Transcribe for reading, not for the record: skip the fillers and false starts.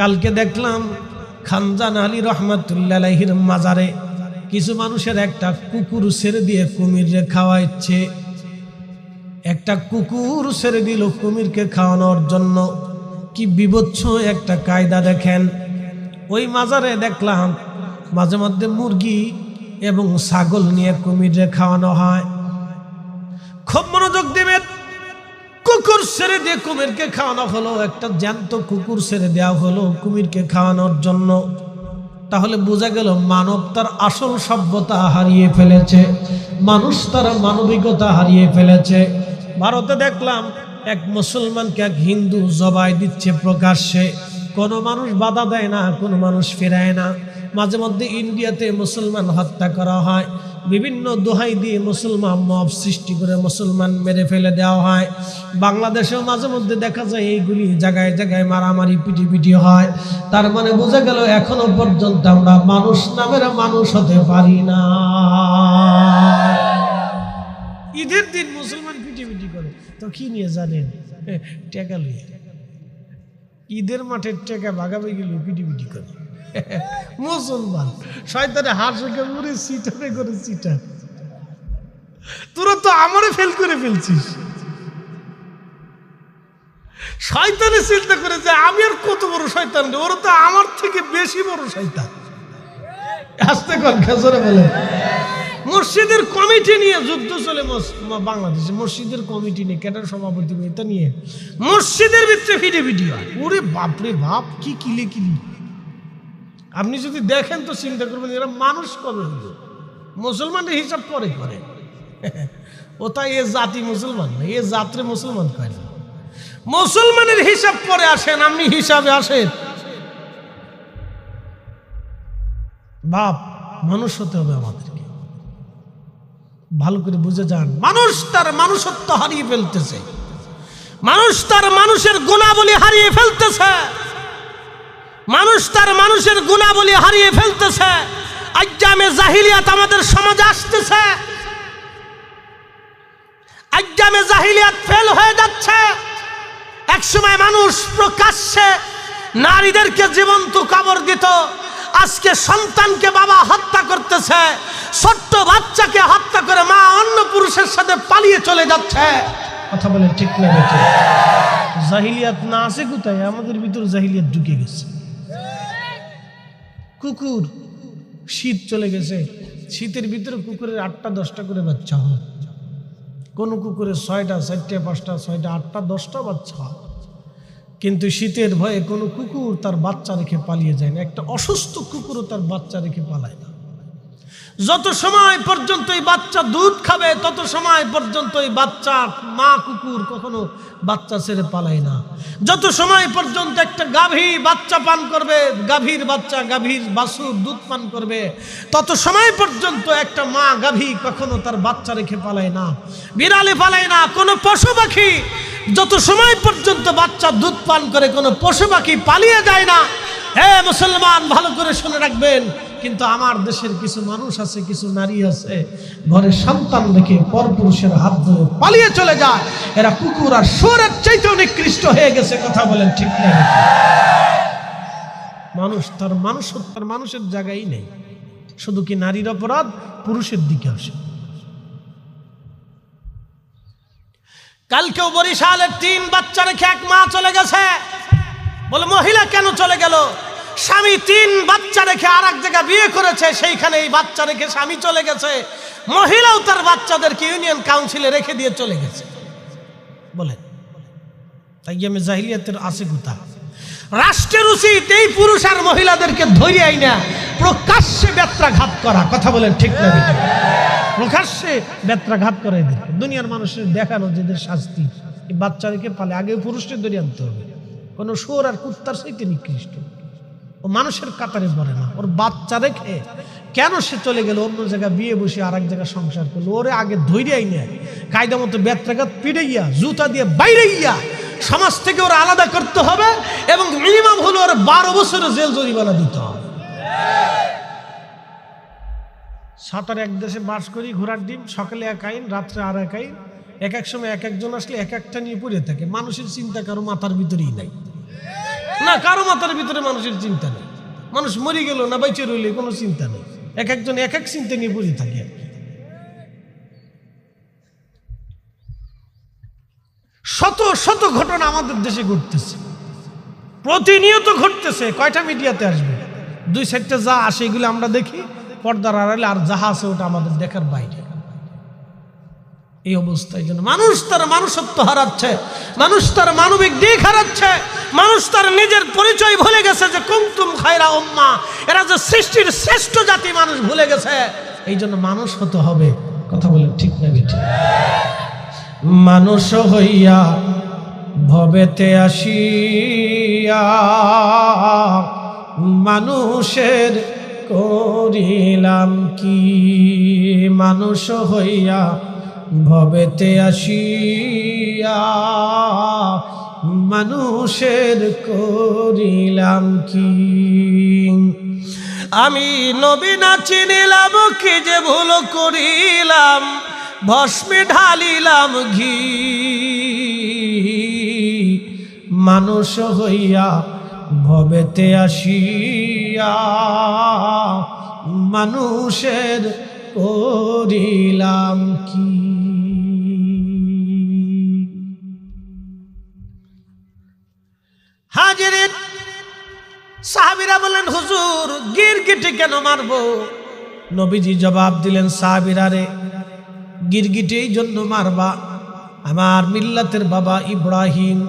কালকে দেখলাম খানজান আলী রহমাতুল্লাহ আলাইহির মাজারে কিছু মানুষের একটা কুকুর ছেড়ে দিয়ে কুমিররে খাওয়াইছে। একটা কুকুর ছেড়ে দিল কুমিরকে খাওয়ানোর জন্য। কি বিভৎস একটা কায়দা দেখেন। ওই মাজারে দেখলাম মাঝে মধ্যে মুরগি এবং ছাগল নিয়ে কুমিররে খাওয়ানো হয়। খুব মনোযোগ দিবেন। কুকুর ছেড়ে দিয়ে কুমিরকে খাওয়ানো হলো, একটা জ্যান্ত কুকুর ছেড়ে দেওয়া হলো কুমিরকে খাওয়ানোর জন্য। তাহলে বোঝা গেল মানব তার আসল সভ্যতা হারিয়ে ফেলেছে, মানুষ তার মানবিকতা হারিয়ে ফেলেছে। ভারতে দেখলাম এক মুসলমানকে এক হিন্দু জবাই দিচ্ছে প্রকাশ্যে, কোনো মানুষ বাধা দেয় না, কোনো মানুষ ফেরায় না। মাঝে মধ্যে ইন্ডিয়াতে মুসলমান হত্যা করা হয়, বিভিন্ন দোহাই দিয়ে মুসলমান মব সৃষ্টি করে মুসলমান মেরে ফেলে দেওয়া হয়। বাংলাদেশেও মাঝে মধ্যে দেখা যায় এইগুলি জায়গায় জায়গায় মারামারি পিটি হয়। তার মানে বোঝা গেল এখনো পর্যন্ত আমরা মানুষ নামের মানুষ হতে পারি না। ঈদের দিন মুসলমান পিটি করে, তো কি নিয়ে জানেন? টেকা লইয়া ঈদের মাঠে টেকা ভাগাভাগি পিটি করে মুসলমান। শয়তানে হাসকে মুড়ে সিটারে করে সিটা। তোরা তো আমারে ফেল করে ফেলছিস। শয়তানে চিন্তা করে যে আমি আর কত বড় শয়তান, ওরা তো আমার থেকে বেশি বড় শয়তান। আসতে কর খেজরে বলে মসজিদের কমিটি নিয়ে যুদ্ধ চলে বাংলাদেশে। মসজিদের কমিটি নিয়ে ক্যাডার সভাপতি এটা নিয়ে মসজিদের ভিতরে ফিটি হয়। ওরে বাপরে বাপ, কি কিলে কিলি। আপনি যদি দেখেন তো চিন্তা করবেন এরা মানুষ কবে হইল? মুসলমানের হিসাব পরে করে। ও তাই এ জাতি মুসলমান না, এ জাত্রে মুসলমান কয় না। মুসলমানের হিসাব পরে আসেন, আপনি হিসাবে আসেন। বাপ মানুষ হতে হবে আমাদেরকে, ভালো করে বুঝে যান। মানুষ তার মানুষত্ব হারিয়ে ফেলতেছে, মানুষ তার মানুষের গুণাবলী হারিয়ে ফেলতেছে, মানুষ তার মানুষের গুণাবলী হারিয়ে ফেলতেছে। আইয়ামে জাহিলিয়াত আমাদের সমাজে আসতেছে, আইয়ামে জাহিলিয়াত ফেল হয়ে যাচ্ছে। একসময় মানুষ প্রকাশ্যে নারীদেরকে জীবন্ত কবর দিত, আজকে সন্তানকে বাবা হত্যা করতেছে, ছোট্ট বাচ্চাকে হত্যা করে মা অন্য পুরুষের সাথে পালিয়ে চলে যাচ্ছে। কথা বলে ঠিক না? জাহিলিয়াত না আছে কোথায়? আমাদের ভিতর জাহিলিয়াত ঢুকে গেছে। কুকুর, শীত চলে গেছে, শীতের ভিতরে কুকুরের 8টা 10টা করে বাচ্চা হয়। কোন কুকুরের 6টা 4টা 5টা 6টা 8টা 10টা বাচ্চা হয়। কিন্তু শীতের ভয়ে কোনো কুকুর তার বাচ্চা রেখে পালিয়ে যায় না। একটা অসুস্থ কুকুরও তার বাচ্চা রেখে পালায় না। যত সময় পর্যন্ত এই বাচ্চা দুধ খাবে তত সময় পর্যন্ত এই বাচ্চা মা কুকুর কখনো বাচ্চা ছেড়ে পালায় না। যত সময় পর্যন্ত একটা গাভী বাচ্চা পান করবে, গাভীর বাচ্চা গাভীর বাছুর দুধ পান করবে, তত সময় পর্যন্ত একটা মা গাভী কখনো তার বাচ্চা রেখে পালায় না। বিড়ালে পালায় না, কোনো পশু পাখি যত সময় পর্যন্ত বাচ্চা দুধ পান করে কোনো পশু পাখি পালিয়ে যায় না। হে মুসলমান, ভালো করে শুনে রাখবেন। কিন্তু আমার দেশের কিছু মানুষ আছে, কিছু নারী আছে, ঘরে সন্তান রেখে পরপুরুষের হাত ধরে পালিয়ে চলে যায়। এরা কুকুর আর শুয়োরের চাইতেও নিকৃষ্ট হয়ে গেছে। কথা বলেন ঠিক না? মানুষ তার মানুষের জায়গায় নেই। শুধু কি নারীর অপরাধ? পুরুষের দিকে আসে। কালকেও বরিশালের 3 বাচ্চা রেখে এক মা চলে গেছে। বলে মহিলা কেন চলে গেল? স্বামী 3 বাচ্চা রেখে আর এক জায়গায় বিয়ে করেছে, সেইখানে এই বাচ্চা রেখে স্বামী চলে গেছে। মহিলাও তার বাচ্চাদেরকে ইউনিয়ন কাউন্সিলে রেখে দিয়ে চলে গেছে। বলেন তাই আমি জাহিলিয়াতের আছে কোথা? রাষ্ট্রের উচিত এই পুরুষ আর মহিলাদেরকে ধরে আইনা প্রকাশ্যে বেত্রাঘাত করা। কথা বলেন ঠিক না? প্রকাশ্যে বেত্রাঘাত করে দুনিয়ার মানুষের দেখানো যেদের শাস্তি। এই বাচ্চা রেখে পালে আগে পুরুষকে ধরে আনতে হবে। কোনো শুয়োর আর কুত্তার চাইতে নিকৃষ্ট। ও মানুষের কাতারে পড়ে না। ওর বাচ্চা রেখে কেন সে চলে গেল অন্য জায়গায় বিয়ে বসে আর এক জায়গায় সংসার করলো? ওরে আগে ধৈর্যই নেয়, কায়দা মতো বেত্রাঘাত পিড়াইয়া জুতা দিয়ে বাইরে গিয়া সমাজ থেকে ওরা আলাদা করতে হবে এবং মিনিমাম হলো ওর 12 বছরের জেল জরিমানা দিতে হবে। সাঁতার এক দেশে বাস করি, ঘোড়ার ডিম, সকালে এক আইন, রাত্রে আর এক আইন। এক এক সময় এক একজন আসলে এক একটা নিয়ে পড়ে থাকে। মানুষের চিন্তা কারো মাথার ভিতরেই নাই। না, কারো মাথার ভিতরে মানুষের চিন্তা নেই। মানুষ মরে গেল না বেঁচে রইলে কোনো চিন্তা নেই, এক একজন এক এক চিন্তা নিয়ে পড়ে থাকে আর কি। শত শত ঘটনা আমাদের দেশে ঘটতেছে, প্রতিনিয়ত ঘটতেছে। কয়টা মিডিয়াতে আসবে? 2-4টা যা আসে এগুলো আমরা দেখি পর্দার আড়ালে, আর যাহা আছে ওটা আমাদের দেখার বাইরে। এই অবস্থায় জন্য মানুষ তার মানুষত্ব হারাচ্ছে, মানুষ তার মানবিক দিক হারাচ্ছে, মানুষ তার নিজের পরিচয় ভুলে গেছে যে কুনতুম খায়রা উম্মাহ, এরা যে সৃষ্টির শ্রেষ্ঠ জাতি মানুষ ভুলে গেছে। এই জন্য মানুষ হতে হবে। কথা বলেন ঠিক না বেঠিক? মানুষ হইয়া ভবেতে আসিয়া মানুষের করিলাম কি, মানুষ হইয়া ভবেতে আসিয়া মানুষের করিলাম কি, আমি নবী না চিনিলাম কি যে ভুল করিলাম, ভস্মে ঢালিলাম ঘি, মানুষ হইয়া ভবেতে আসিয়া মানুষের করিলাম কি। হাজিরিন, সাহাবীরা বলেন হুজুর গিরগিটি কেন মারবো? নবীজি জবাব দিলেন, সাহাবীরা রে, গিরগিটি এই জন্য মারবা, আমার মিল্লাতের বাবা ইব্রাহিম